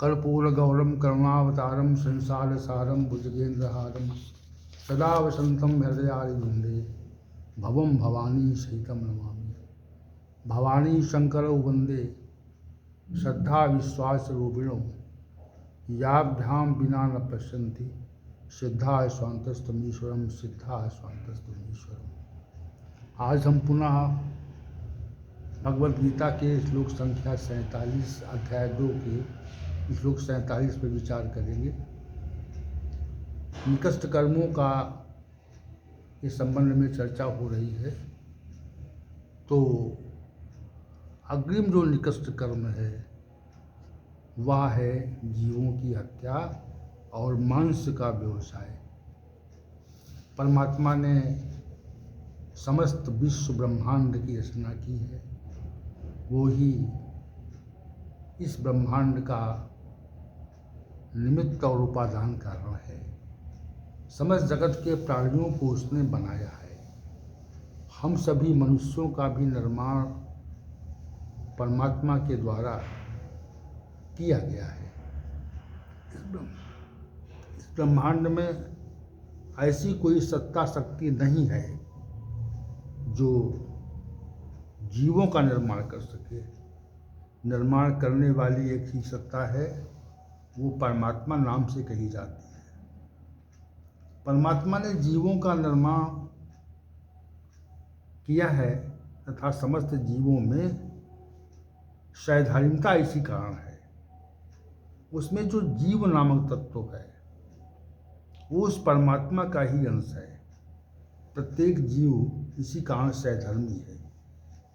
कर्पूरगौरम करुणावतारम संसारसारम भुजगेन्द्रहारम सदा वसंतम हृदयारिविन्दे भवम भवानी सहितं नमामि। भवानी शंकरौ वंदे श्रद्धा विश्वास रूपिणो याभ्यां विना न पश्यन्ति सिद्धा स्वान्तस्तमीश्वरम सिद्धा स्वान्तस्तमीश्वरम। आज हम पुनः भगवद गीता के श्लोक संख्या 47 अध्याय 2 के श्लोक 47 पर विचार करेंगे। निकष्ट कर्मों का इस संबंध में चर्चा हो रही है। तो अग्रिम जो निकष्ट कर्म है वह है जीवों की हत्या और मांस का व्यवसाय। परमात्मा ने समस्त विश्व ब्रह्मांड की रचना की है, वो ही इस ब्रह्मांड का निमित्त और उपादान कारण है। समस्त जगत के प्राणियों को उसने बनाया है। हम सभी मनुष्यों का भी निर्माण परमात्मा के द्वारा किया गया है। इस ब्रह्मांड में ऐसी कोई सत्ता शक्ति नहीं है जो जीवों का निर्माण कर सके। निर्माण करने वाली एक ही सत्ता है, वो परमात्मा नाम से कही जाती है। परमात्मा ने जीवों का निर्माण किया है तथा समस्त जीवों में साधारणता इसी कारण है। उसमें जो जीव नामक तत्व है वो उस परमात्मा का ही अंश है। प्रत्येक जीव इसी कारण सहधर्मी है।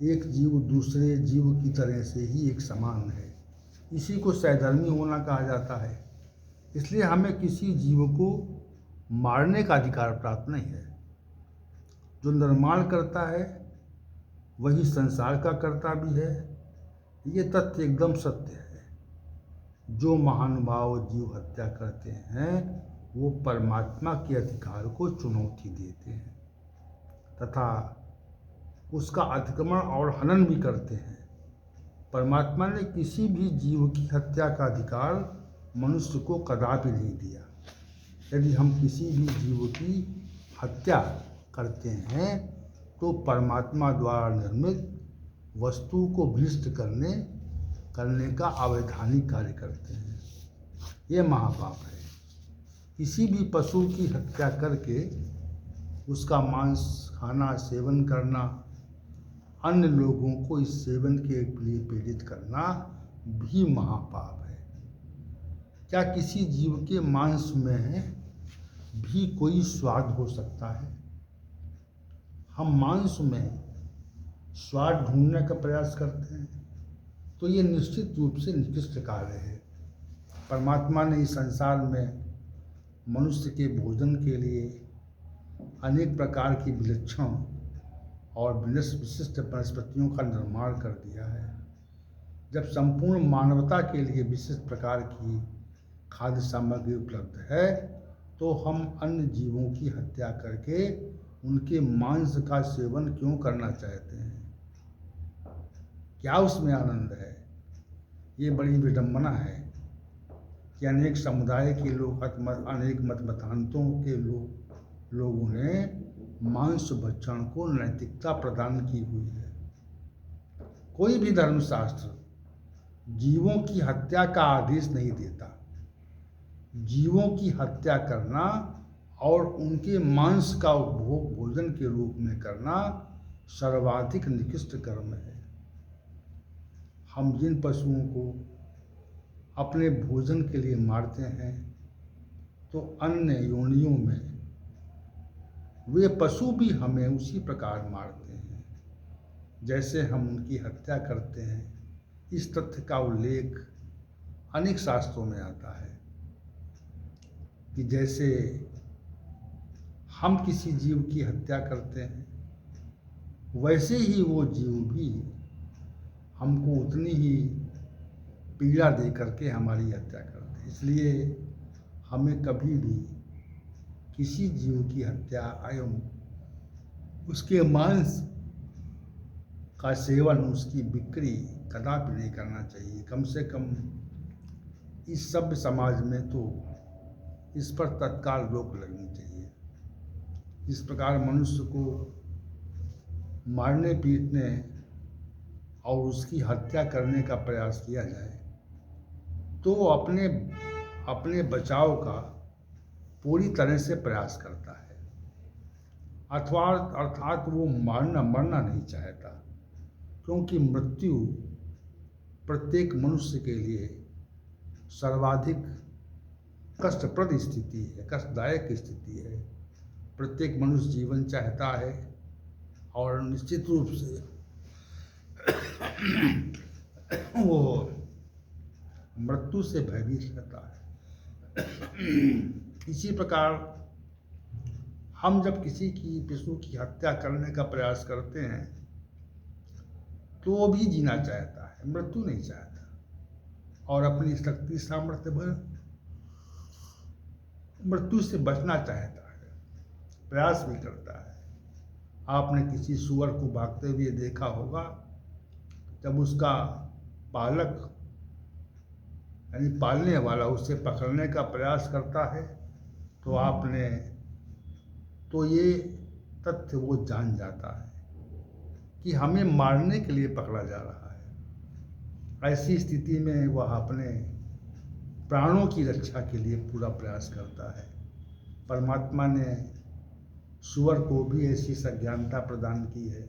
एक जीव दूसरे जीव की तरह से ही एक समान है, इसी को सहधर्मी होना कहा जाता है। इसलिए हमें किसी जीव को मारने का अधिकार प्राप्त नहीं है। जो निर्माण करता है वही संसार का कर्ता भी है। ये तथ्य एकदम सत्य है। जो महानुभाव जीव हत्या करते हैं वो परमात्मा के अधिकार को चुनौती देते हैं तथा उसका अतिक्रमण और हनन भी करते हैं। परमात्मा ने किसी भी जीव की हत्या का अधिकार मनुष्य को कदापि नहीं दिया। यदि हम किसी भी जीव की हत्या करते हैं तो परमात्मा द्वारा निर्मित वस्तु को भ्रष्ट करने का अवैधानिक कार्य करते हैं। ये महापाप है। किसी भी पशु की हत्या करके उसका मांस खाना, सेवन करना, अन्य लोगों को इस सेवन के लिए प्रेरित करना भी महापाप है। क्या किसी जीव के मांस में भी कोई स्वाद हो सकता है? हम मांस में स्वाद ढूंढने का प्रयास करते हैं तो ये निश्चित रूप से निकृष्ट कार्य है। परमात्मा ने इस संसार में मनुष्य के भोजन के लिए अनेक प्रकार की विलक्षण और विशिष्ट वनस्पतियों का निर्माण कर दिया है। जब संपूर्ण मानवता के लिए विशिष्ट प्रकार की खाद्य सामग्री उपलब्ध है तो हम अन्य जीवों की हत्या करके उनके मांस का सेवन क्यों करना चाहते हैं? क्या उसमें आनंद है? ये बड़ी विडंबना है कि अनेक समुदाय के लोग, अनेक मतमतांतों के लोगों ने मांस भक्षण को नैतिकता प्रदान की हुई है। कोई भी धर्मशास्त्र जीवों की हत्या का आदेश नहीं देता। जीवों की हत्या करना और उनके मांस का उपभोग भोजन के रूप में करना सर्वाधिक निकृष्ट कर्म है। हम जिन पशुओं को अपने भोजन के लिए मारते हैं तो अन्य योनियों में वे पशु भी हमें उसी प्रकार मारते हैं जैसे हम उनकी हत्या करते हैं। इस तथ्य का उल्लेख अनेक शास्त्रों में आता है कि जैसे हम किसी जीव की हत्या करते हैं वैसे ही वो जीव भी हमको उतनी ही पीड़ा दे करके हमारी हत्या करते हैं। इसलिए हमें कभी भी किसी जीव की हत्या एवं उसके मांस का सेवन, उसकी बिक्री कदापि नहीं करना चाहिए। कम से कम इस सभ्य समाज में तो इस पर तत्काल रोक लगनी चाहिए। इस प्रकार मनुष्य को मारने पीटने और उसकी हत्या करने का प्रयास किया जाए तो वो अपने अपने बचाव का पूरी तरह से प्रयास करता है, अथवा अर्थात वो मरना नहीं चाहता, क्योंकि मृत्यु प्रत्येक मनुष्य के लिए सर्वाधिक कष्टप्रद स्थिति है, कष्टदायक स्थिति है। प्रत्येक मनुष्य जीवन चाहता है और निश्चित रूप से वो मृत्यु से भयभीत रहता है। इसी प्रकार हम जब किसी की पशु की हत्या करने का प्रयास करते हैं तो वो भी जीना चाहता है, मृत्यु नहीं चाहता, और अपनी शक्ति सामर्थ्य भर मृत्यु से बचना चाहता है, प्रयास भी करता है। आपने किसी सूअर को भागते हुए देखा होगा, जब उसका पालक यानी पालने वाला उसे पकड़ने का प्रयास करता है तो ये तथ्य वो जान जाता है कि हमें मारने के लिए पकड़ा जा रहा है। ऐसी स्थिति में वह अपने प्राणों की रक्षा के लिए पूरा प्रयास करता है। परमात्मा ने सूअर को भी ऐसी सज्ञानता प्रदान की है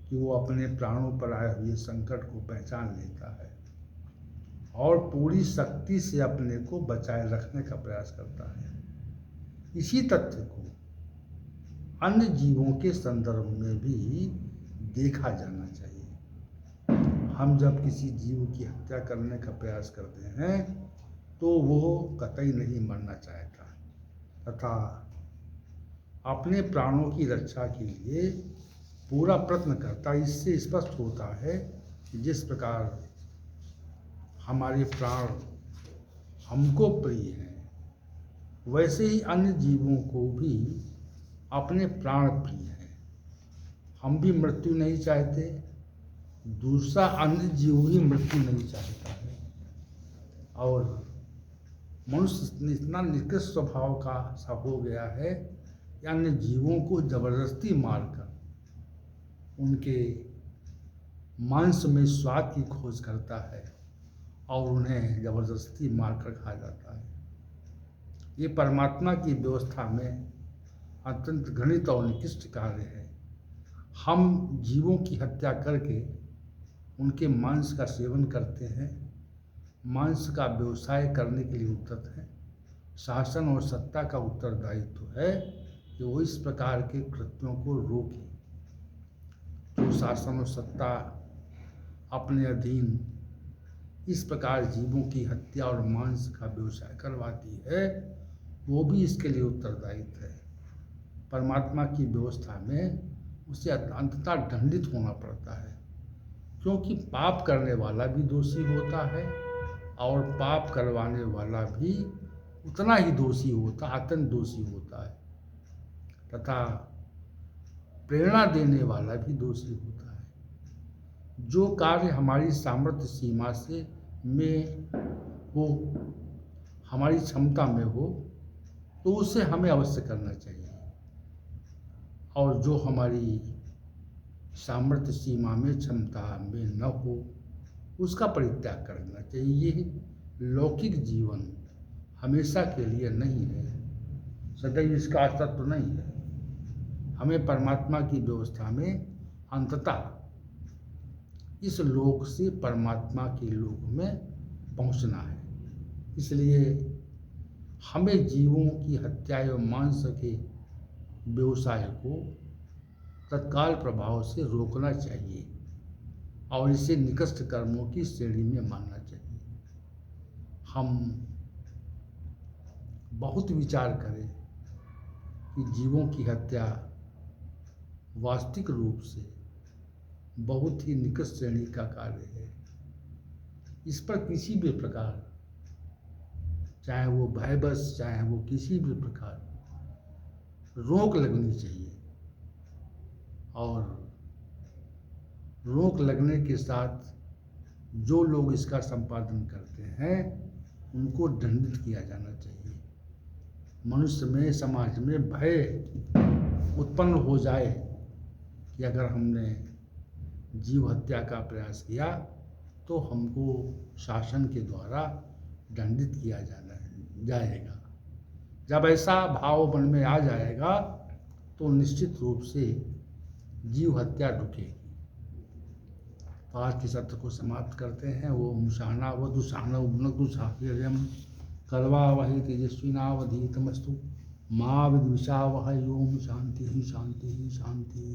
कि वो अपने प्राणों पर आए हुए संकट को पहचान लेता है और पूरी शक्ति से अपने को बचाए रखने का प्रयास करता है। इसी तथ्य को अन्य जीवों के संदर्भ में भी देखा जाना चाहिए। हम जब किसी जीव की हत्या करने का प्रयास करते हैं तो वो कतई नहीं मरना चाहता तथा अपने प्राणों की रक्षा के लिए पूरा प्रयत्न करता। इससे स्पष्ट होता है कि जिस प्रकार हमारे प्राण हमको प्रिय हैं, वैसे ही अन्य जीवों को भी अपने प्राण प्रिय हैं। हम भी मृत्यु नहीं चाहते, दूसरा अन्य जीव ही मृत्यु नहीं चाहता है, और मनुष्य इतना निकृष्ट स्वभाव का सा हो गया है कि अन्य जीवों को जबरदस्ती मारकर उनके मांस में स्वाद की खोज करता है और उन्हें जबरदस्ती मारकर खा जाता है। ये परमात्मा की व्यवस्था में अत्यंत घृणित और निकृष्ट कार्य है। हम जीवों की हत्या करके उनके मांस का सेवन करते हैं, मांस का व्यवसाय करने के लिए उद्यत हैं। शासन और सत्ता का उत्तरदायित्व है कि वो इस प्रकार के कृत्यों को रोके। जो शासन और सत्ता अपने अधीन इस प्रकार जीवों की हत्या और मांस का व्यवसाय करवाती है, वो भी इसके लिए उत्तरदायित्व है। परमात्मा की व्यवस्था में उसे अंततः दंडित होना पड़ता है, क्योंकि पाप करने वाला भी दोषी होता है और पाप करवाने वाला भी उतना ही दोषी होता, अत्यंत दोषी होता है, तथा प्रेरणा देने वाला भी दोषी होता है। जो कार्य हमारी सामर्थ्य सीमा से में हो, हमारी क्षमता में हो, तो उसे हमें अवश्य करना चाहिए, और जो हमारी सामर्थ्य सीमा में क्षमता में न हो उसका परित्याग करना चाहिए। ये लौकिक जीवन हमेशा के लिए नहीं है, सदैव इसका अस्तित्व नहीं है। हमें परमात्मा की व्यवस्था में अंततः इस लोक से परमात्मा के लोक में पहुंचना है। इसलिए हमें जीवों की हत्या एवं मांस के व्यवसाय को तत्काल प्रभाव से रोकना चाहिए और इसे निकृष्ट कर्मों की श्रेणी में मानना चाहिए। हम बहुत विचार करें कि जीवों की हत्या वास्तविक रूप से बहुत ही निकृष्ट श्रेणी का कार्य है। इस पर किसी भी प्रकार, चाहे वो भयबस, चाहे वो किसी भी प्रकार, रोक लगनी चाहिए, और रोक लगने के साथ जो लोग इसका संपादन करते हैं उनको दंडित किया जाना चाहिए। मनुष्य में, समाज में भय उत्पन्न हो जाए कि अगर हमने जीव हत्या का प्रयास किया तो हमको शासन के द्वारा दंडित किया जाएगा। जब ऐसा भाव मन में आ जाएगा तो निश्चित रूप से जीव हत्या रुकेगी। तो आज के सत्र को समाप्त करते हैं। ओम शानावधुशानव भुनक्तु साफल्यम कर्वावहै तेजस्विनावधीतमस्तु मां विद्विषावहै। ओम शांति शांति शांति।